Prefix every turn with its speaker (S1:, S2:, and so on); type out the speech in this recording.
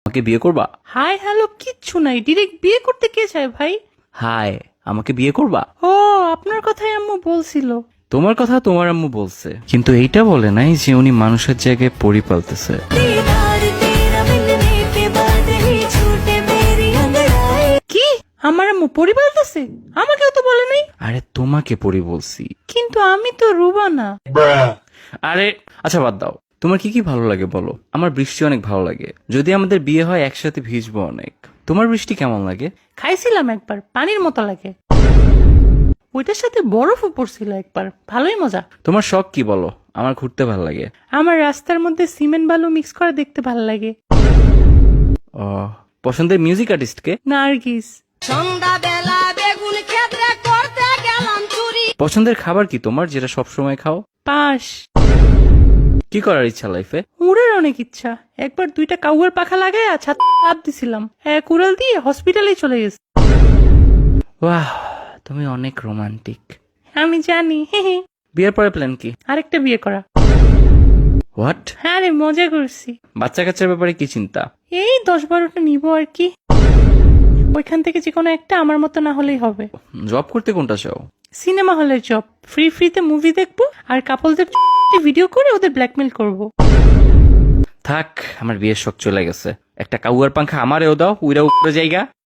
S1: আমাকে বিয়ে করবা?
S2: হাই হ্যালো কিচ্ছু নাই, ডিরেক্ট বিয়ে করতে কে চায় ভাই?
S1: হাই, আমাকে বিয়ে করবা?
S2: ও, আপনার কথাই আম্মু বলছিল।
S1: তোমার কথা তোমার আম্মু বলছে, কিন্তু এইটা বলে নাই যে উনি মানুষের জায়গায় পরি পালতেছে।
S2: কি? আমার আম্মু পরি বলতেছে? আমাকেও তো বলে নাই।
S1: আরে তোমাকে পরি বলছি।
S2: কিন্তু আমি তো রুবা না।
S1: আরে আচ্ছা বাদ দাও, তোমার কি কি ভালো লাগে বলো। আমার বৃষ্টি অনেক ভালো লাগে, যদি আমাদের বিয়ে হয় একসাথে ভিজবো অনেক। তোমার বৃষ্টি কেমন লাগে?
S2: খাইছিলাম একবার, পানির মতো লাগে। ওইটার সাথে বরফও পড়ছিল একবার, ভালোই মজা।
S1: তোমার শখ কি বলো। আমার ঘুরতে ভালো লাগে।
S2: আমার রাস্তার মধ্যে সিমেন্ট বালু মিক্স করে দেখতে ভালো লাগে।
S1: ও, পছন্দের মিউজিক আর্টিস্ট কে?
S2: নার্গিস।
S3: সন্ধ্যাবেলা বেগুন ক্ষেত্রে করতে গেলাম চুরি।
S1: পছন্দের খাবার কি তোমার, যেটা সব সময় খাও?
S2: পাশ।
S1: কি করার ইচ্ছা লাইফে?
S2: উড়ের অনেক ইচ্ছা। একবার 2টা কাউয়ের পাখা লাগায় ছাদ লাফ দিছিলাম, এক উড়াল দিয়ে হসপিটালে চলে গেছে।
S1: বাহ, তুমি অনেক রোমান্টিক।
S2: আমি জানি, হে হে।
S1: বিয়ের পরে প্ল্যান কি?
S2: আরেকটা বিয়ে করা।
S1: হোয়াট?
S2: হ্যাঁ রে, মজা করছি।
S1: বাচ্চা কাচ্চার ব্যাপারে কি চিন্তা?
S2: এই 10-12টা নিবো আর কি। ওইখান থেকে যে কোনো একটা আমার মতো না হলেই হবে।
S1: জব করতে কোনটা চাও?
S2: সিনেমা হলের জব, ফ্রিতে মুভি দেখবো আর কাপলদের ভিডিও করে ওদের ব্ল্যাকমেল করব।
S1: থাক, আমার বিয়ের শখ চলে গেছে। একটা কাউয়ার পাংখা আমারেও দাও, উইরা উপরে জায়গা।